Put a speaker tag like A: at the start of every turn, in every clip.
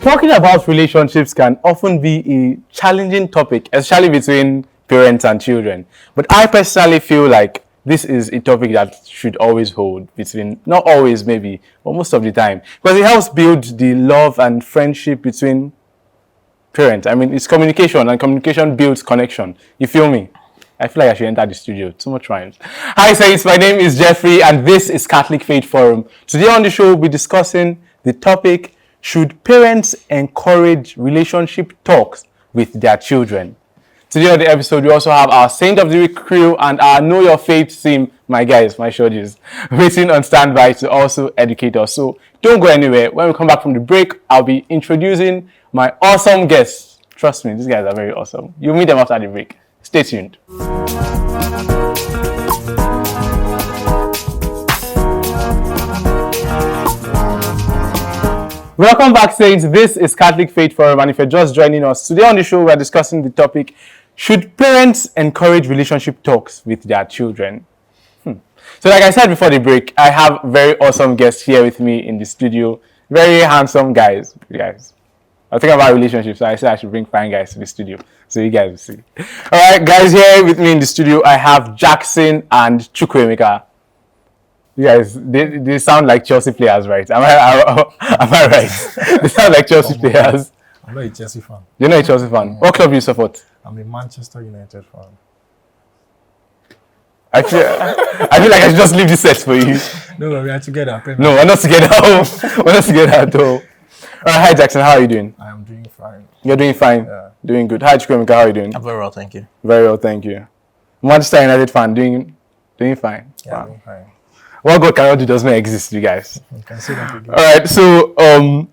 A: Talking about relationships can often be a challenging topic, especially between parents and children. But I personally feel like this is a topic that should always hold between, not always maybe, but most of the time. Because it helps build the love and friendship between parents. I mean, it's communication, and communication builds connection. You feel me? I feel like I should enter the studio. Too much rhymes. Hi, Saints. My name is Jeffrey, and this is Catholic Faith Forum. Today on the show, we'll be discussing the topic, should parents encourage relationship talks with their children? Today on the episode, we also have our Saint of the Week crew and our Know Your Faith team, my guys, my shorties, waiting on standby to also educate us. So don't go anywhere. When we come back from the break, I'll be introducing my awesome guests. Trust me, these guys are very awesome. You'll meet them after the break. Stay tuned. Welcome back, Saints. This is Catholic Faith Forum, and if you're just joining us, today on the show we're discussing the topic, should parents encourage relationship talks with their children? So like I said before the break, I have very awesome guests here with me in the studio. Very handsome guys. I think about relationships, so I said I should bring fine guys to the studio. So you guys will see. Alright, guys, here with me in the studio, I have Jackson and Chukwuemeka. You guys, they sound like Chelsea players, right? Am I right? They sound like Chelsea players.
B: I'm not a Chelsea fan.
A: You're not a Chelsea fan? What club do you support?
B: I'm a Manchester United fan.
A: I feel like I should just leave this set for you.
B: No, we are together.
A: No, we're not together. We're not together at all. Alright, hi Jackson, how are you doing?
B: I am doing fine.
A: You're doing fine?
B: Yeah.
A: Doing good. Hi Chukwuemeka, how are you doing?
C: I'm very well, thank you.
A: Very well, thank you. Manchester United fan, doing fine.
B: Yeah,
A: Wow.
B: I'm doing fine.
A: What God cannot do does not exist, you guys.
B: You can say that again.
A: Alright, so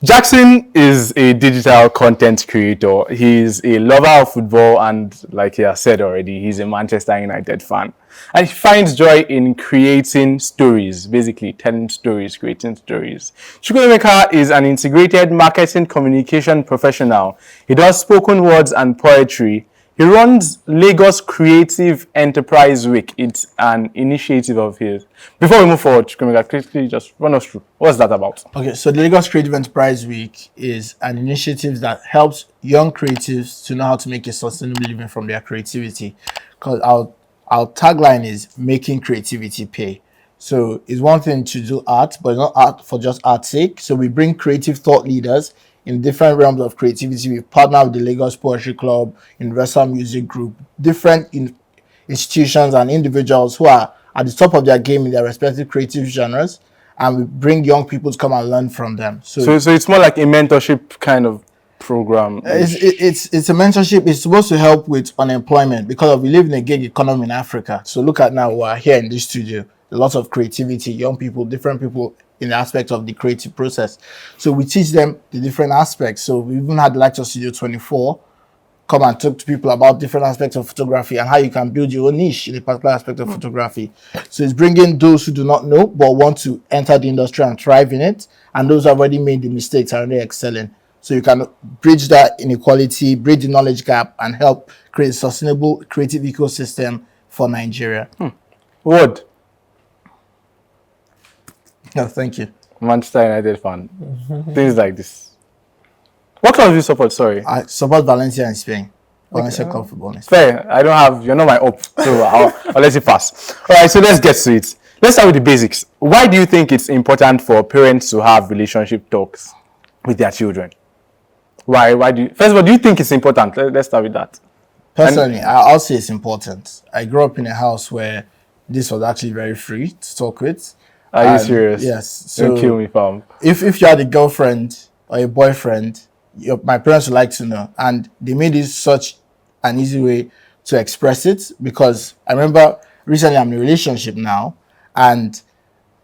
A: Jackson is a digital content creator. He's a lover of football, and like he has said already, he's a Manchester United fan. And he finds joy in creating stories, basically telling stories, creating stories. Chukwuemeka is an integrated marketing communication professional. He does spoken words and poetry. He runs Lagos Creative Enterprise Week. It's an initiative of his. Before we move forward, Chukwuemeka, quickly just run us through. What's that about?
C: Okay, so the Lagos Creative Enterprise Week is an initiative that helps young creatives to know how to make a sustainable living from their creativity. Because our tagline is making creativity pay. So it's one thing to do art, but not art for just art's sake. So we bring creative thought leaders in different realms of creativity. We partner with the Lagos Poetry Club, Universal Music Group, different institutions and individuals who are at the top of their game in their respective creative genres, and we bring young people to come and learn from them. So
A: it's more like a mentorship kind of program.
C: It's a mentorship. It's supposed to help with unemployment because we live in a gig economy in Africa. So look at now, we're here in this studio, a lot of creativity, young people, different people in the aspect of the creative process. So we teach them the different aspects. So we even had Lecture Studio 24 come and talk to people about different aspects of photography and how you can build your own niche in a particular aspect of photography. So it's bringing those who do not know but want to enter the industry and thrive in it, and those who have already made the mistakes are already excelling. So you can bridge that inequality, bridge the knowledge gap, and help create a sustainable creative ecosystem for Nigeria.
A: Word.
C: No, thank you.
A: Manchester United fan. Things like this. What club do you support? Sorry.
C: I support Valencia in Spain. Valencia Club Football in Spain.
A: Fair. You're not my up. So I'll let you pass. Alright, so let's get to it. Let's start with the basics. Why do you think it's important for parents to have relationship talks with their children? Why first of all, do you think it's important? Let's start with that.
C: Personally, I'll say it's important. I grew up in a house where this was actually very free to talk with.
A: Are you serious?
C: Yes. So
A: don't kill me, fam.
C: If you had a girlfriend or a boyfriend, my parents would like to know, and they made it such an easy way to express it. Because I remember recently I'm in a relationship now, and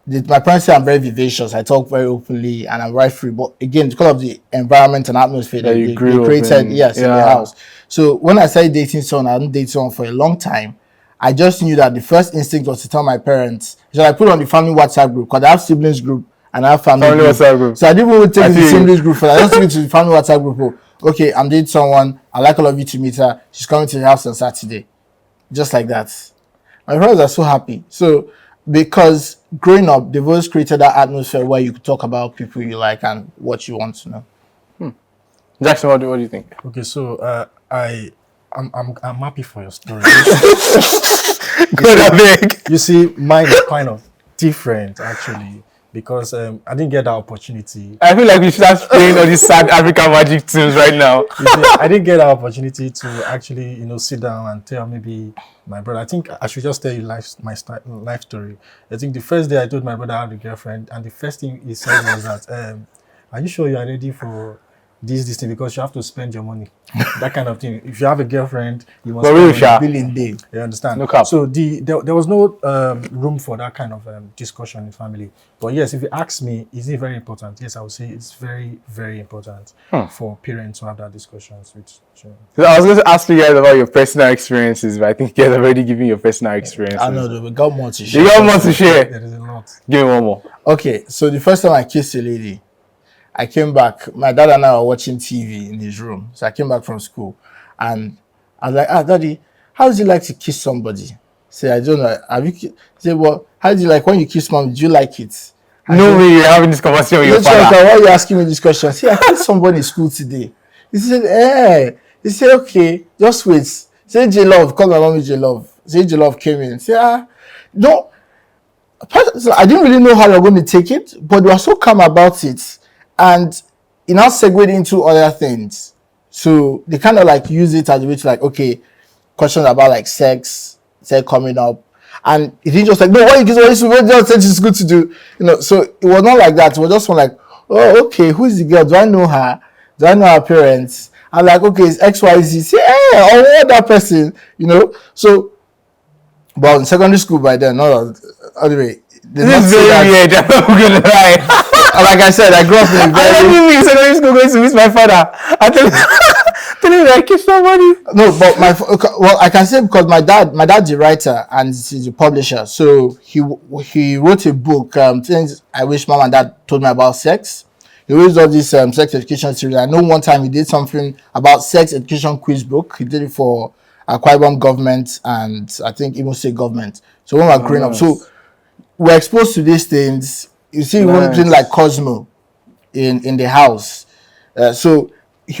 C: my parents say I'm very vivacious. I talk very openly and I'm very free. But again, because of the environment and atmosphere that they created, in the house. So when I started dating someone, I didn't date someone for a long time. I just knew that the first instinct was to tell my parents. So I put on the family WhatsApp group, because I have siblings group and I have family group. WhatsApp group. So I didn't even take the siblings group for that. I just took it to the family WhatsApp group. Okay, I'm dating someone. I'd like all of you to meet her. She's coming to the house on Saturday. Just like that. My parents are so happy. So because growing up, they've always created that atmosphere where you could talk about people you like and what you want to know.
A: Jackson, what do you think?
B: Okay, so I'm happy for your story.
A: Good, I beg.
B: You see, mine is kind of different actually because I didn't get that opportunity.
A: I feel like we should start playing all these sad African magic tunes right now.
B: You see, I didn't get that opportunity to actually, sit down and tell maybe my brother. I think I should just tell you my life story. I think the first day I told my brother I had a girlfriend, and the first thing he said was that, "Are you sure you are ready for this thing? Because you have to spend your money." That kind of thing. If you have a girlfriend, you must
A: For real,
B: spend
A: Sha.
C: Billing day.
B: You understand?
A: No cap.
B: So there was no room for that kind of discussion in family. But yes, if you ask me, is it very important? Yes, I would say it's very, very important for parents to have that discussions with children.
A: So I was going to ask you guys about your personal experiences, but I think you guys have already given your personal experiences.
C: I know, we got more to share.
A: You got more to share.
B: There is a lot.
A: Give me one more.
C: Okay, so the first time I kissed a lady, I came back. My dad and I were watching TV in his room. So I came back from school, and I was like, Daddy, how does it like to kiss somebody? Say, I don't know. Have you? Say, well, how do you like when you kiss mom? Do you like it?
A: No way you're having this conversation with your father.
C: Why are you asking me this question? See, I kissed somebody in school today. He said, He said, okay, just wait. Say, J-Love, call my mommy J-Love. Say, J-Love came in. Say, no. So I didn't really know how they were going to take it, but they were so calm about it. And it now segued into other things. So they kind of like use it as a way to like, okay, questions about like sex coming up. And it didn't just like, no, what you just said it's good to do. So it was not like that. It was just one like, oh, okay, who is the girl? Do I know her? Do I know her parents? I'm like, okay, it's XYZ. Say, I want that person, So, but in secondary school by then, anyway.
A: This is very weird. I'm not gonna lie.
C: Like I said, I grew up in a very...
A: I don't in secondary school going to miss my father. I tell you that I kissed somebody.
C: No, but I can say because my dad's a writer and he's a publisher. So he wrote a book, things I wish mom and dad told me about sex. He always does this sex education series. I know one time he did something about sex education quiz book. He did it for Akwa Ibom government and I think Imo State government. So when we were growing up, so we're exposed to these things. You see, one thing like Cosmo in the house. So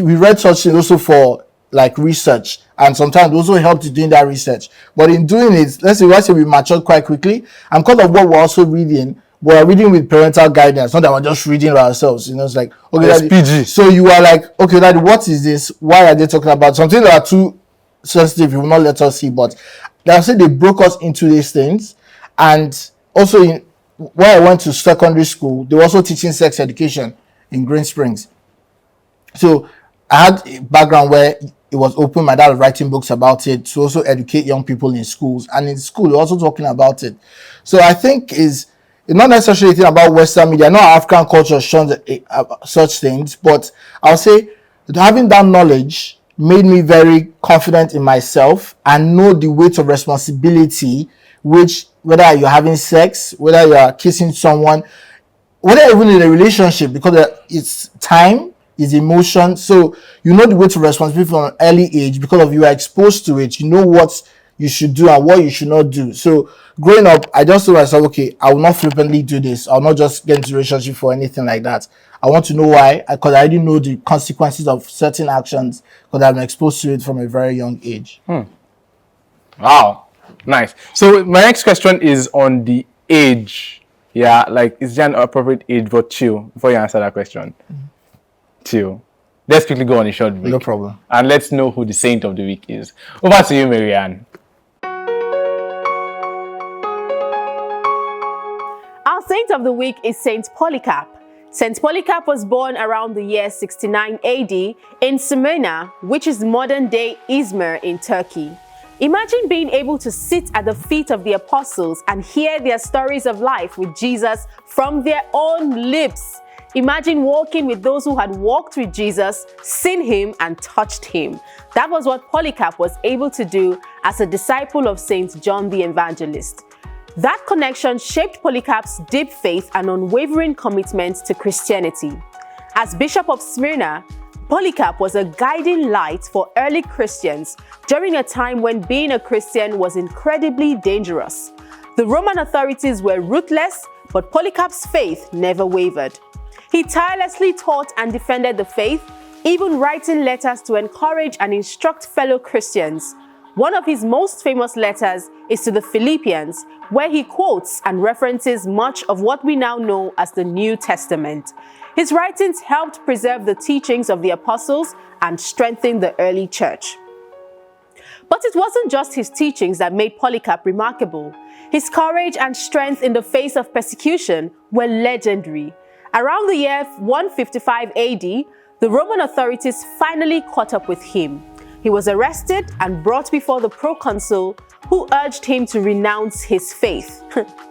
C: we read such things also for like research, and sometimes also helped doing that research. But in doing it, let's say we matured quite quickly, and because of what we're also reading, we're reading with parental guidance, not that we're just reading it ourselves. It's like, okay, Daddy,
A: PG.
C: so you are like, okay, Daddy, what is this? Why are they talking about something that are too sensitive? You will not let us see, but that's it. They broke us into these things, and also when I went to secondary school, they were also teaching sex education in Green Springs. So I had a background where it was open. My dad was writing books about it to also educate young people in schools. And in school, we're also talking about it. So I think it's not necessarily a thing about Western media. I know African culture shuns such things, but I'll say that having that knowledge made me very confident in myself and know the weight of responsibility, which whether you're having sex, whether you are kissing someone, whether even in a relationship, because it's time, it's emotion. So you know the weight of responsibility from an early age because of you are exposed to it. You know what you should do and what you should not do. So growing up, I just told myself, okay, I will not flippantly do this. I'll not just get into a relationship for anything like that. I want to know why, because I already know the consequences of certain actions because I'm exposed to it from a very young age.
A: Wow. Nice. So my next question is on the age. Yeah, like is there an appropriate age for chill? Before you answer that question. Chill. Let's quickly go on a short break.
C: No problem.
A: And let's know who the saint of the week is. Over to you, Marianne.
D: Our saint of the week is Saint Polycarp. Saint Polycarp was born around the year 69 AD in Smyrna, which is modern-day Izmir in Turkey. Imagine being able to sit at the feet of the apostles and hear their stories of life with Jesus from their own lips. Imagine walking with those who had walked with Jesus, seen him, and touched him. That was what Polycarp was able to do as a disciple of Saint John the Evangelist. That connection shaped Polycarp's deep faith and unwavering commitment to Christianity. As Bishop of Smyrna, Polycarp was a guiding light for early Christians during a time when being a Christian was incredibly dangerous. The Roman authorities were ruthless, but Polycarp's faith never wavered. He tirelessly taught and defended the faith, even writing letters to encourage and instruct fellow Christians. One of his most famous letters is to the Philippians, where he quotes and references much of what we now know as the New Testament. His writings helped preserve the teachings of the apostles and strengthen the early church. But it wasn't just his teachings that made Polycarp remarkable. His courage and strength in the face of persecution were legendary. Around the year 155 AD, the Roman authorities finally caught up with him. He was arrested and brought before the proconsul, who urged him to renounce his faith.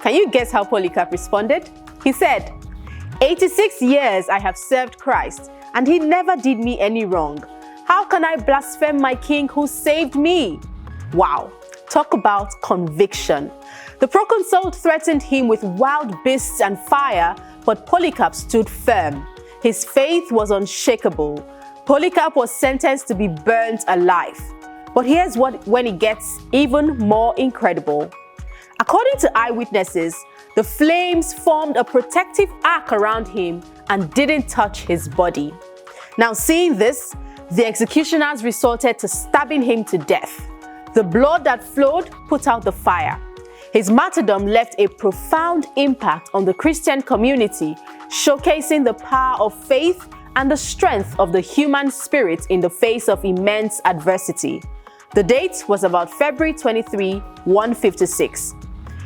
D: Can you guess how Polycarp responded? He said, 86 years I have served Christ, and he never did me any wrong. How can I blaspheme my king who saved me? Wow, talk about conviction. The proconsul threatened him with wild beasts and fire, but Polycarp stood firm. His faith was unshakable. Polycarp was sentenced to be burnt alive. But here's when it gets even more incredible. According to eyewitnesses, the flames formed a protective arc around him and didn't touch his body. Now, seeing this, the executioners resorted to stabbing him to death. The blood that flowed put out the fire. His martyrdom left a profound impact on the Christian community, showcasing the power of faith and the strength of the human spirit in the face of immense adversity. The date was about February 23, 156.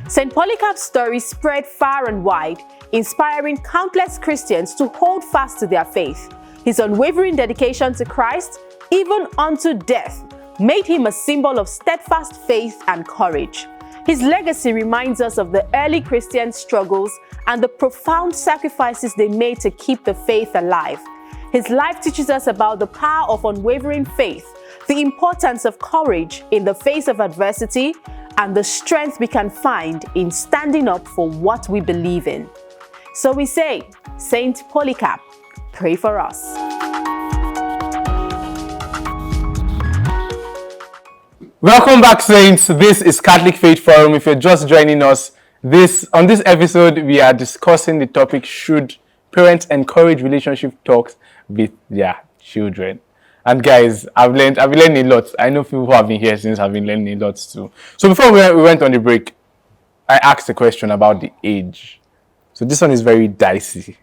D: St. Polycarp's story spread far and wide, inspiring countless Christians to hold fast to their faith. His unwavering dedication to Christ, even unto death, made him a symbol of steadfast faith and courage. His legacy reminds us of the early Christian struggles and the profound sacrifices they made to keep the faith alive. His life teaches us about the power of unwavering faith, the importance of courage in the face of adversity, and the strength we can find in standing up for what we believe in. So we say, Saint Polycarp, pray for us.
A: Welcome back, Saints. This is Catholic Faith Forum. If you're just joining us, on this episode, we are discussing the topic, should parents encourage relationship talks with their children? And guys, I've been learning a lot. I know people who have been here since have been learning a lot too. So before we went on the break, I asked a question about the age. So this one is very dicey.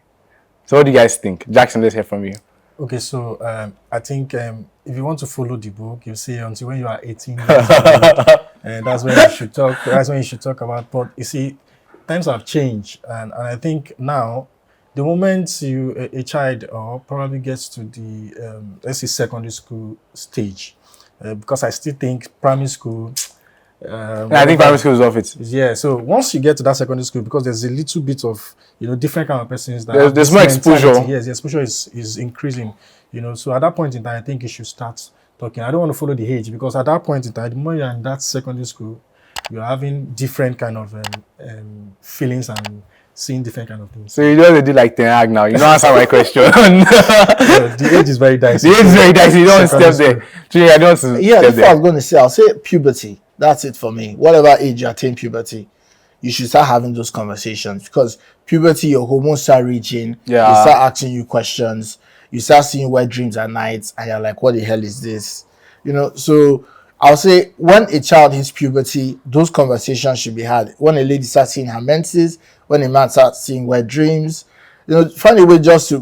A: So what do you guys think? Jackson, let's hear from you.
B: Okay, so I think if you want to follow the book, you say until when you are 18 years old, and that's when you should talk. That's when you should talk about. But you see, times have changed, and I think now, the moment a child or probably gets to the let's say secondary school stage, because I still think primary school.
A: I think primary school is off it.
B: Yeah, so once you get to that secondary school, because there's a little bit of different kind of persons that
A: there's more exposure.
B: Yes, the exposure is increasing. So at that point in time, I think you should start talking. I don't want to follow the age, because at that point in time, the more you're in that secondary school, you're having different kind of feelings and seeing different kind of things.
A: So you don't do like Ten Hag now. You don't answer my question.
B: The age is very dicey.
A: The age is very dicey. You don't step there. I don't step
C: Yeah, that's
A: there.
C: what I was going to say. I'll say puberty. That's it for me. Whatever age you attain puberty, you should start having those conversations, because puberty, your hormones start reaching.
A: Yeah.
C: They start asking you questions. You start seeing wet dreams at night, and you're like, what the hell is this? So I'll say when a child hits puberty, those conversations should be had. When a lady starts seeing her menses, when a man starts seeing wet dreams, find a way just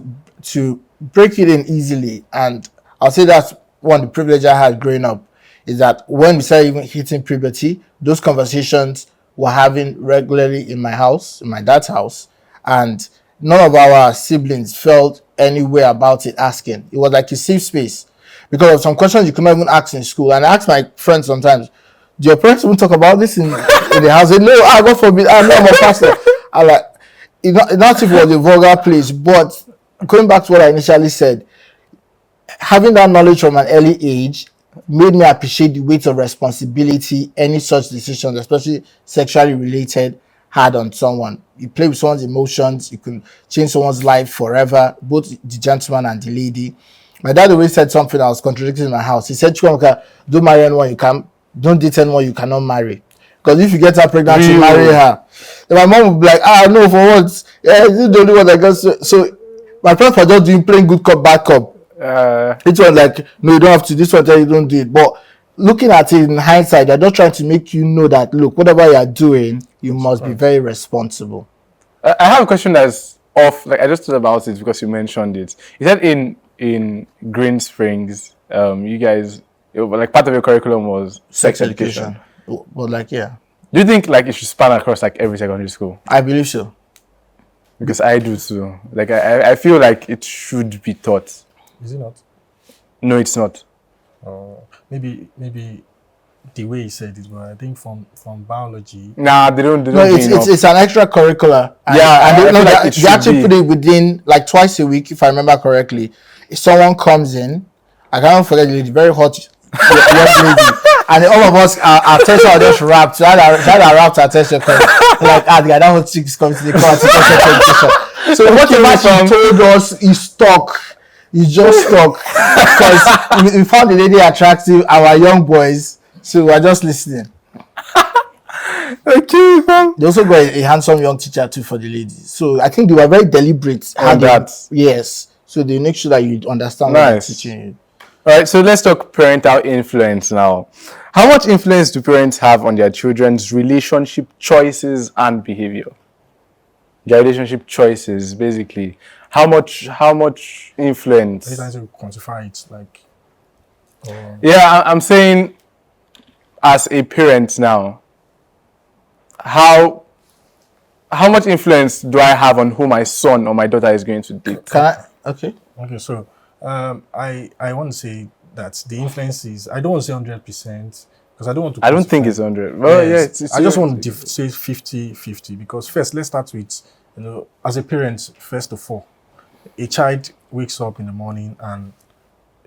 C: to break it in easily. And I'll say that's one of the privilege I had growing up, is that when we started even hitting puberty, those conversations were having regularly in my house, in my dad's house, and none of our siblings felt any way about it asking. It was like a safe space, because of some questions you could not even ask in school. And I ask my friends sometimes, do your parents even talk about this in the house? They no, God forbid, I'm a pastor. I like, not if it was a vulgar place, but going back to what I initially said, having that knowledge from an early age made me appreciate the weight of responsibility any such decisions, especially sexually related, had on someone. You play with someone's emotions, you can change someone's life forever, both the gentleman and the lady. My dad always said something that was contradicting in my house. He said, Chukwuka, don't marry anyone you can, don't date anyone you cannot marry. Because if you get her pregnant, you marry her. Then my mom would be like, no, for what? Yeah, this is the only one that goes. So my parents were just playing good cop, bad cop. It was like, no, you don't have to. This one tell you don't do it. But looking at it in hindsight, they're just trying to make you know that, look, whatever you're doing, you must be very responsible.
A: I have a question that's off. Like I just thought about it because you mentioned it. You said in Green Springs, you guys, like part of your curriculum was sex education.
C: But like, yeah,
A: Do you think like it should span across like every secondary school?
C: I believe so.
A: Because I do too. Like I feel like it should be taught.
B: Is it not?
A: No, it's not.
B: Maybe the way he said it, but I think from biology.
A: Nah, they don't.
C: No, it's an extracurricular.
A: Yeah,
C: and
A: I feel like it
C: they
A: should
C: actually
A: be.
C: put it within like twice a week, if I remember correctly. If someone comes in, I can't forget the lady, very hot young lady, and all of us, our attention are just wrapped. So I wrapped our attention because like, the guy that hot chick is coming to the class. So whatever she told us, he stuck. He just stuck because we found the lady attractive. Our young boys, so we're just listening.
A: Okay, fam.
C: They also got a handsome young teacher too for the ladies. So I think they were very deliberate.
A: On that.
C: Yes. So they make sure that you understand what they're teaching you.
A: All right, so let's talk parental influence now. How much influence do parents have on their children's relationship choices and behavior? Their relationship choices, basically. How much influence?
B: Are you trying to quantify it? Like,
A: Yeah, I'm saying as a parent now, how much influence do I have on who my son or my daughter is going to date?
C: Can I? Okay.
B: okay, so I want to say that the influence is, I don't want to say 100% because I don't want to.
A: I don't think
B: quantify.
A: it's 100. Well,
B: Yes,
A: yeah, it's
B: I just want to say 50-50 because first, let's start with, as a parent, first of all, a child wakes up in the morning and,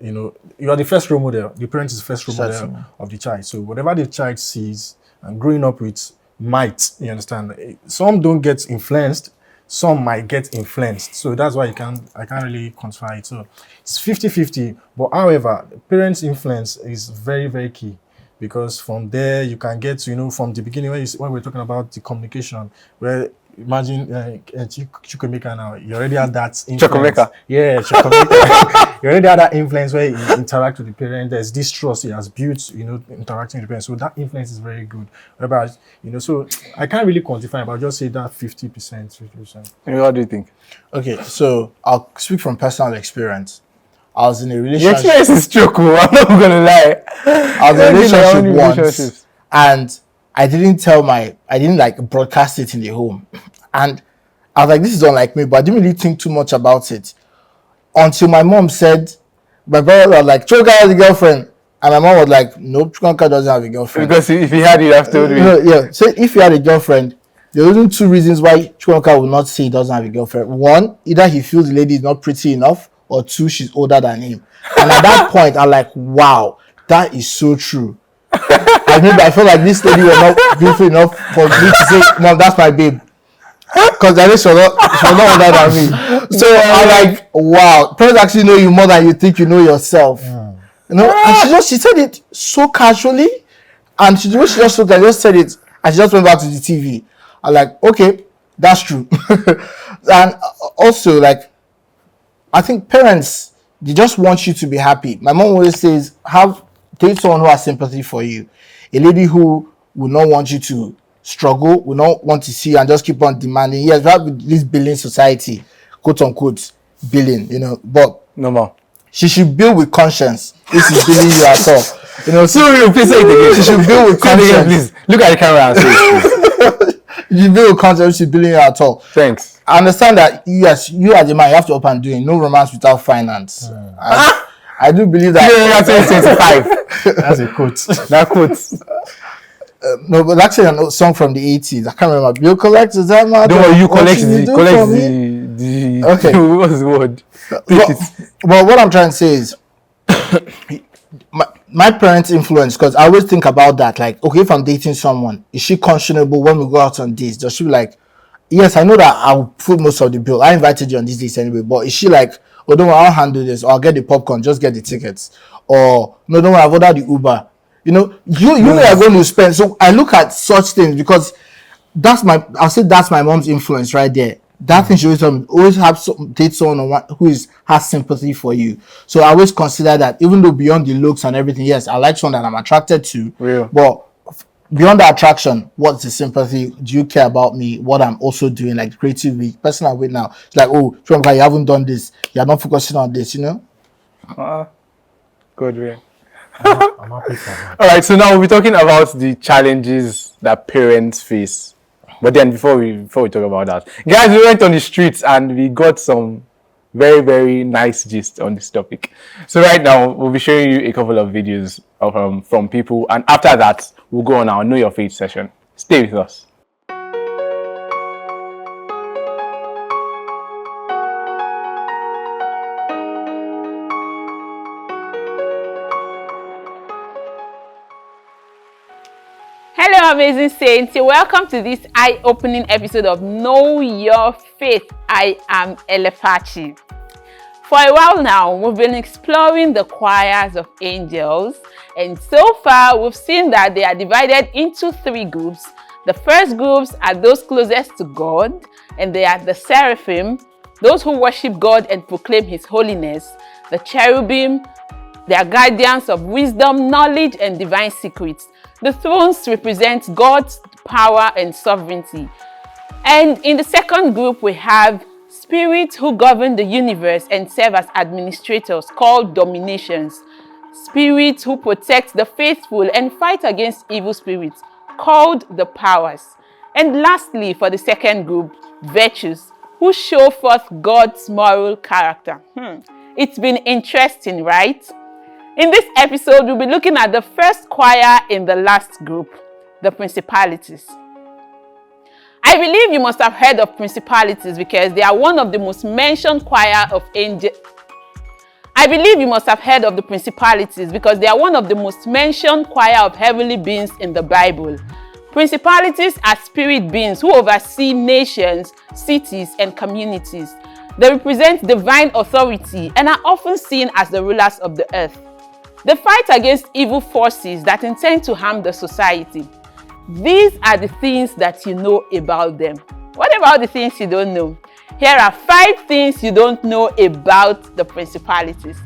B: you are the first role model. The parent is the first role model of the child. So whatever the child sees and growing up with might, you understand, some don't get influenced, some might get influenced. So that's why I can't really quantify it. So it's 50-50. But however, parents' influence is very, very key. Because from there you can get to, from the beginning when we're talking about the communication, where imagine Chukwemeka now, you already had that influence.
A: Chukwemeka.
B: Yeah, Chukwemeka. You already had that influence where you interact with the parent. There's this trust he has built, interacting with the parent. So that influence is very good. Whereas, so I can't really quantify, but I'll just say that 50%, 50%.
A: What do you think?
C: Okay. So I'll speak from personal experience. I was in a
A: Your
C: relationship.
A: experience is choco. I'm not gonna lie.
C: I was in a relationship once,
A: relationships.
C: and I didn't like broadcast it in the home, and I was like, this is unlike me, but I didn't really think too much about it until my mom said, my brother was like, Choka has a girlfriend, and my mom was like, nope, Choka doesn't have a girlfriend.
A: Because if he had it, I've told me.
C: Yeah. So if you had a girlfriend, there are only two reasons why Chukwemeka will not say he doesn't have a girlfriend. One, either he feels the lady is not pretty enough, or two, she's older than him. And at that point, I'm like, wow, that is so true. I feel like this lady was not beautiful enough for me to say, Mom, that's my babe. Because I know she was not older than me. So I'm like, wow, parents actually know you more than you think you know yourself. And she said it so casually. And she just looked and just said it. And she just went back to the TV. I'm like, okay, that's true. And also, like, I think parents, they just want you to be happy. My mom always says, date someone who has sympathy for you. A lady who will not want you to struggle, will not want to see you and just keep on demanding. Yes, we have this billing society, quote unquote, billing, but
A: No more.
C: she should build with conscience. This is billing you at all.
A: So please say it again.
C: She should build with
A: Say it again,
C: conscience.
A: please. Look at the camera and say it, please.
C: You should build with conscience. She's billing you at all.
A: Thanks.
C: I understand that, yes, you as a man, you have to up and doing no romance without finance. I do believe that.
A: Yeah, 25.
B: That's a quote.
A: That quote.
C: No, but actually a song from the 80s. I can't remember. Bill collectors, that matter.
A: Don't worry, you
C: What
A: collect
C: should you
A: the
C: do for me? Okay.
A: What's the word?
C: Well, what I'm trying to say is, my parents' influence, because I always think about that. Like, okay, if I'm dating someone, is she conscionable when we go out on dates? Does she be like, yes, I know that I'll put most of the bill. I invited you on this dates anyway, but is she like, oh, don't worry, I'll handle this, or I'll get the popcorn, just get the tickets, or no, don't worry, I've ordered the Uber. You know are going to spend. So I look at such things because that's my mom's influence right there. That thing should always have date someone who has sympathy for you. So I always consider that, even though beyond the looks and everything, yes, I like someone that I'm attracted to.
A: Real.
C: But beyond the attraction, what's the sympathy? Do you care about me? What I'm also doing, like creatively, person I'm with now. It's like, oh, you haven't done this. You're not focusing on this,
A: Good way.
B: I'm happy for that.
A: All right, so now we'll be talking about the challenges that parents face. But then before we talk about that, guys, we went on the streets and we got some very, very nice gist on this topic. So right now we'll be showing you a couple of videos of from people, and after that we'll go on our Know Your Faith session. Stay with us.
E: Hello, amazing saints. Welcome to this eye-opening episode of Know Your Faith. I am Elepachi. For a while now, we've been exploring the choirs of angels, and so far we've seen that they are divided into 3 groups. The first groups are those closest to God, and they are the seraphim, those who worship God and proclaim His holiness. The cherubim, they are guardians of wisdom, knowledge, and divine secrets. The thrones represent God's power and sovereignty. And in the second group, we have spirits who govern the universe and serve as administrators, called dominations. Spirits who protect the faithful and fight against evil spirits, called the powers. And lastly, for the second group, virtues, who show forth God's moral character. It's been interesting, right? In this episode, we'll be looking at the first choir in the last group, the principalities. I believe you must have heard of principalities because they are one of the most mentioned choir of angels. I believe you must have heard of the principalities because they are one of the most mentioned choir of heavenly beings in the Bible. Principalities are spirit beings who oversee nations, cities, and communities. They represent divine authority and are often seen as the rulers of the earth. They fight against evil forces that intend to harm the society. These are the things that you know about them. What about the things you don't know? Here are 5 things you don't know about the principalities.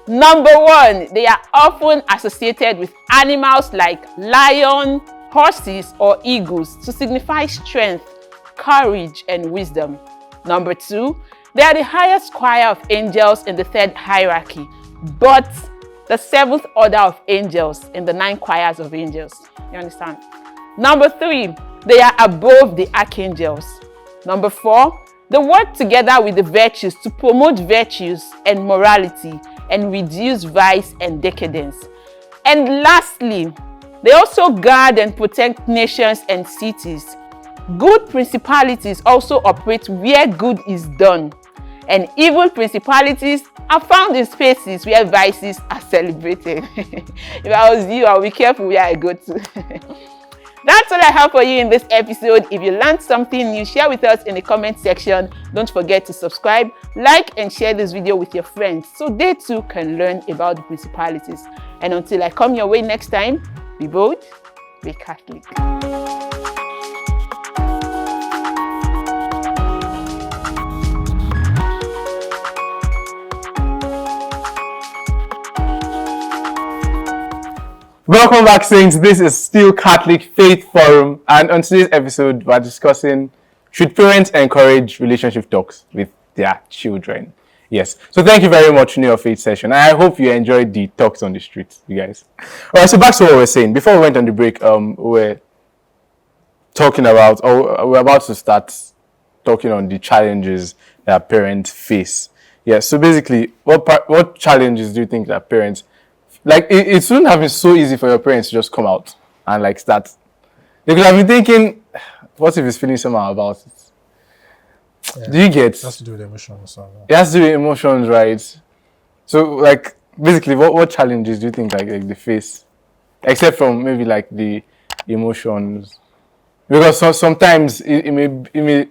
E: Number 1, they are often associated with animals like lion, horses, or eagles to signify strength, courage, and wisdom. Number 2, they are the highest choir of angels in the 3rd hierarchy, but the 7th order of angels in the 9 choirs of angels. You understand? Number 3, they are above the archangels. Number 4, they work together with the virtues to promote virtues and morality and reduce vice and decadence. And lastly, they also guard and protect nations and cities. Good principalities also operate where good is done, and evil principalities are found in spaces where vices are celebrated. If I was you, I'll be careful where I go to. That's all I have for you in this episode. If you learned something new, share with us in the comment section. Don't forget to subscribe, like, and share this video with your friends so they too can learn about the principalities. And until I come your way next time, be bold, be Catholic.
A: Welcome back, Saints. This is still Catholic Faith Forum, and on today's episode, we're discussing, should parents encourage relationship talks with their children? Yes. So thank you very much, Know Your Faith session. I hope you enjoyed the talks on the streets, you guys. All right. So back to what we were saying before we went on the break. We're talking about, or we're about to start talking on the challenges that parents face. Yes. So basically, what challenges do you think that parents? Like, it shouldn't have been so easy for your parents to just come out and like start. They could have been thinking, what if he's feeling somehow about it?
B: Yeah.
A: Do you get?
B: It has to do with emotions. So,
A: It has to do with emotions, right? So, like, basically, what challenges do you think like they face? Except from maybe like the emotions. Because sometimes it may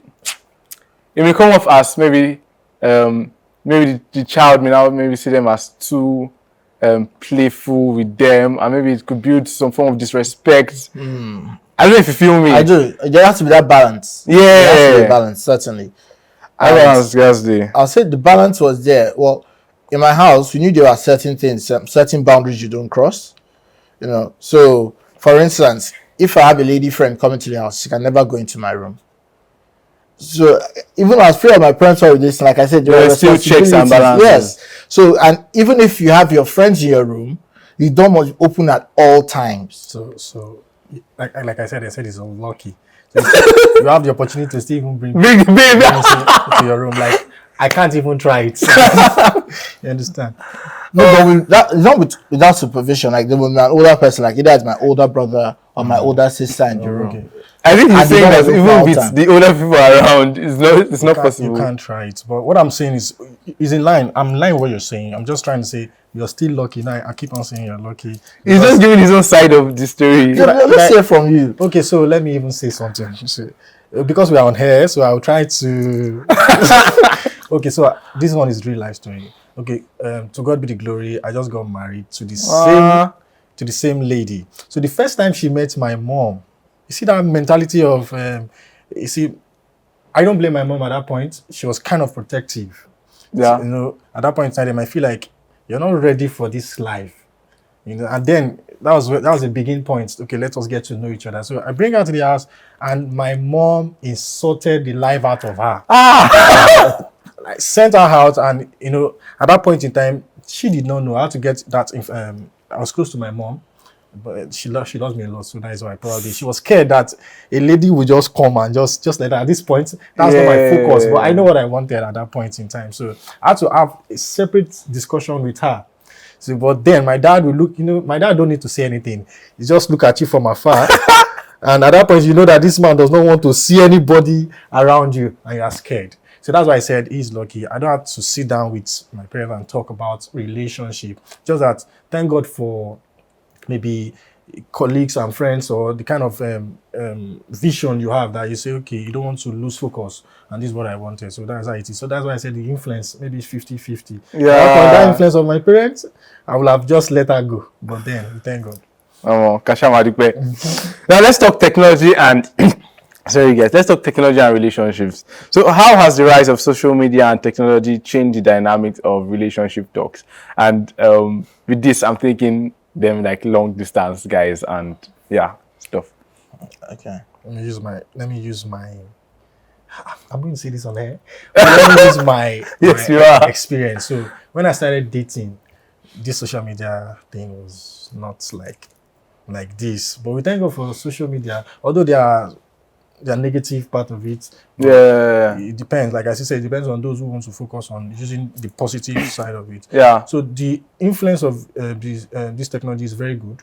A: come off as maybe the child may now maybe see them as too playful with them, and maybe it could build some form of disrespect. I don't know if you feel me.
C: I do. There has to be that balance.
A: Yeah.
C: There has to be a balance, certainly.
A: Everyone's girls do.
C: I'll say the balance was there. Well, in my house, we knew there were certain things, certain boundaries you don't cross. You know, so for instance, if I have a lady friend coming to the house, she can never go into my room. So even as free of my parents were with this, like I said, there are
A: still checks and
C: responsibilities.
A: balances.
C: Yes. So, and even if you have your friends in your room, the door must open at all times.
B: So like I said it's unlucky. So you have the opportunity to still even bring
A: Big baby.
B: to your room. Like I can't even try it. You understand?
C: No, but it's not without supervision. Like there will be an older person, like either it's my older brother or my older sister in the room.
B: Okay.
A: I think he's
C: And
A: saying
C: they
A: that
C: don't
A: even
C: look
A: with
C: out
A: the older people around, it's not possible.
B: You can't try it. But what I'm saying is in line. I'm in line with what you're saying. I'm just trying to say you're still lucky. Now I keep on saying you're lucky.
A: He's just giving his own side of the story.
C: Yeah, let's hear from you.
B: Okay, so let me even say something. So, because we are on here, so I'll try to. Okay, so this one is real life story. Okay, to God be the glory. I just got married to the same lady. So the first time she met my mom, you see that mentality of, you see, I don't blame my mom at that point. She was kind of protective.
A: Yeah.
B: So, you know, at that point in time, I feel like you're not ready for this life. You know, and then that was a beginning point. Okay, let us get to know each other. So I bring her to the house, and my mom insulted the life out of her. I sent her out, and you know, at that point in time, she did not know how to get that. I was close to my mom, but she loves me a lot, so that is why probably she was scared that a lady would just come and just like that. At this point, that's not my focus, but I know what I wanted at that point in time. So I had to have a separate discussion with her. So, but then my dad will look. You know, my dad don't need to say anything. He just look at you from afar. And at that point, you know that this man does not want to see anybody around you, and you are scared. So that's why I said he's lucky. I don't have to sit down with my parents and talk about relationship. Just that, thank God for maybe colleagues and friends, or the kind of vision you have that you say, okay, you don't want to lose focus, and this is what I wanted. So that's how it is. So that's why I said the influence, maybe 50-50.
A: Yeah.
B: That influence of my parents, I would have just let her go. But then, thank God.
A: Now let's talk technology and sorry guys, let's talk technology and relationships. So how has the rise of social media and technology changed the dynamics of relationship talks? And with this, I'm thinking them like long distance guys and stuff.
C: Okay.
B: Let me use my I'm going to say this on air. Let me use my
A: Yes, you are.
B: experience. So when I started dating, this social media thing was not like this. But we thank God for social media, although there are negative part of it.
A: Yeah.
B: It depends. Like I said, it depends on those who want to focus on using the positive side of it.
A: Yeah.
B: So the influence of this technology is very good.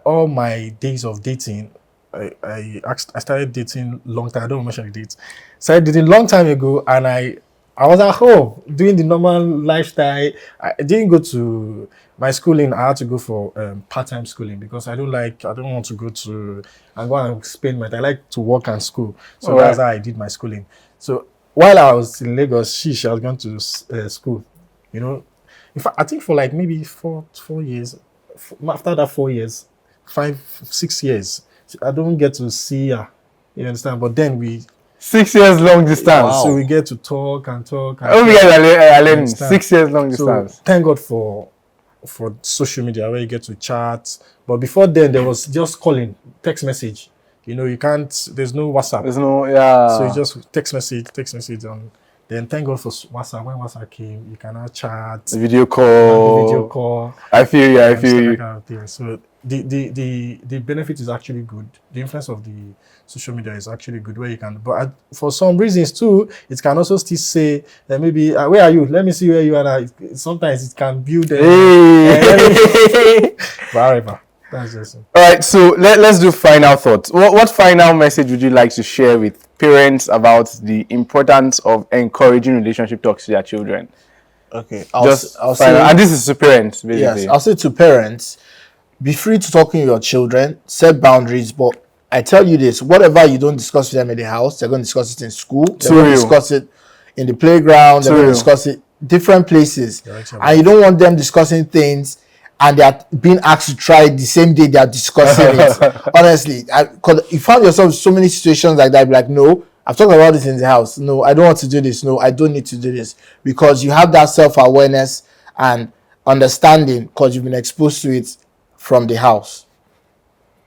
B: All my days of dating, I started dating long time. I don't mention the dates. Started dating long time ago, and I was at home doing the normal lifestyle. I didn't go to my schooling. I had to go for part-time schooling because I don't want to go to and go and spend my time. I like to work and school. So that's how I did my schooling. So while I was in Lagos, she was going to school. You know, in fact, I think for like maybe 4 years. After that 4 years, 5-6 years, I don't get to see her. You understand? But then
A: 6 years long distance.
B: Wow. So we get to talk and talk.
A: Oh, you guys are learning 6 years long distance.
B: So thank God for social media where you get to chat. But before then, there was just calling, text message. You know, you can't. There's no WhatsApp.
A: There's no
B: So you just text message, and then thank God for WhatsApp. When WhatsApp came, you can now chat,
A: video call. I feel you.
B: That kind of thing. So the benefit is actually good. The influence of the social media is actually good where you can, but for some reasons too, it can also still say maybe where are you? Let me see where you are. Sometimes it can build. Whatever. That's just it.
A: All right. So let's do final thoughts. What final message would you like to share with parents about the importance of encouraging relationship talks to their children?
C: Okay.
A: I'll say, and this is to parents, basically.
C: Yes, I'll say to parents, be free to talk to your children, set boundaries, but I tell you this, whatever you don't discuss with them in the house, they're going to discuss it in school, they're going to discuss it in the playground, they're going to discuss it different places. And you don't want them discussing things and they are being asked to try it the same day they are discussing it. Honestly, because you found yourself in so many situations like that, be like, no, I've talked about this in the house. No, I don't want to do this. No, I don't need to do this. Because you have that self-awareness and understanding because you've been exposed to it from the house.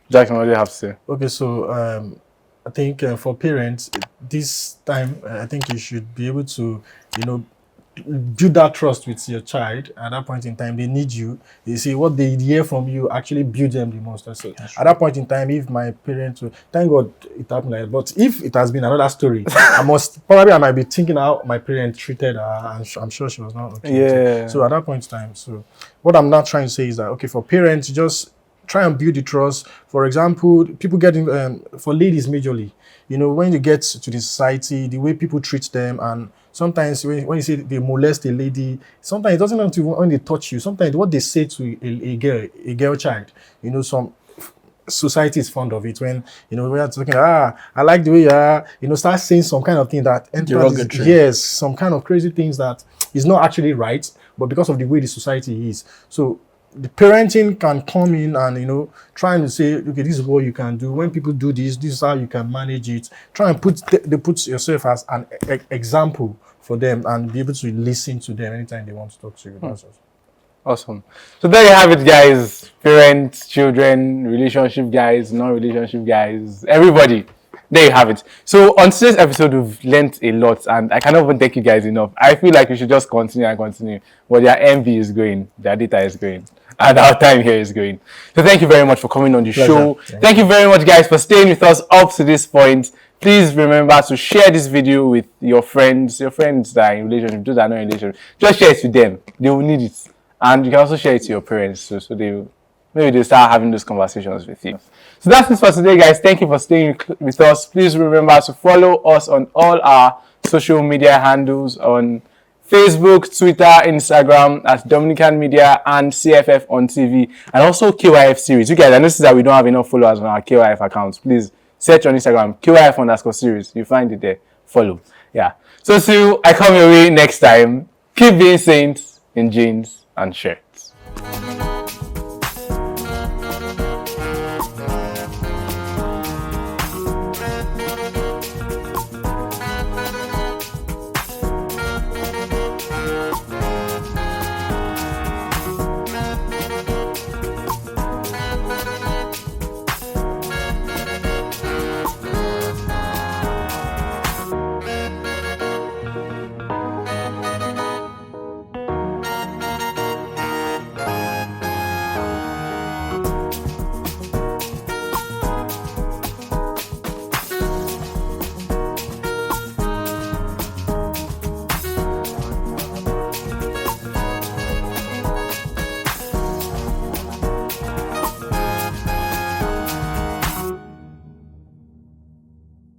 A: Jackson, what do you have to say?
B: Okay, so I think for parents, this time I think you should be able to, build that trust with your child. At that point in time, they need you. They see what they hear from you actually build them the most. So at that point in time, if my parents, thank God it happened like that. But if it has been another story, I might be thinking how my parents treated her, and I'm sure she was not okay.
A: Yeah.
B: So at that point in time, so what I'm not trying to say is that okay, for parents, just try and build the trust. For example, people getting for ladies majorly, when you get to the society, the way people treat them, and sometimes when you say they molest a lady, sometimes it doesn't have to when they touch you. Sometimes what they say to a girl child, some society is fond of it when we are talking. I like the way you are. Start saying some kind of thing that enters yes, some kind of crazy things that is not actually right, but because of the way the society is. So the parenting can come in and trying to say, okay, this is what you can do. When people do this is how you can manage it. Try and put yourself as an example for them and be able to listen to them anytime they want to talk to you. That's
A: awesome. So there you have it, guys. Parents, children, relationship guys, non-relationship guys, everybody. There you have it. So on today's episode, we've learned a lot, and I cannot even thank you guys enough. I feel like we should just continue and continue. But their MV is going, their data is going, and our time here is going. So thank you very much for coming on the show. Thank you very much, guys, for staying with us up to this point. Please remember to share this video with your friends that are in relationship, those that are not in relationship. Just share it with them. They will need it. And you can also share it to your parents, so maybe they'll start having those conversations with you. So that's it for today, guys. Thank you for staying with us. Please remember to follow us on all our social media handles on Facebook, Twitter, Instagram at Dominican Media and CFF on TV, and also KYF series. You guys, I noticed that we don't have enough followers on our KYF accounts. Please search on Instagram, KYF_series. You find it there. Follow. Yeah. So see you. I come your way next time. Keep being saints in jeans and shirts.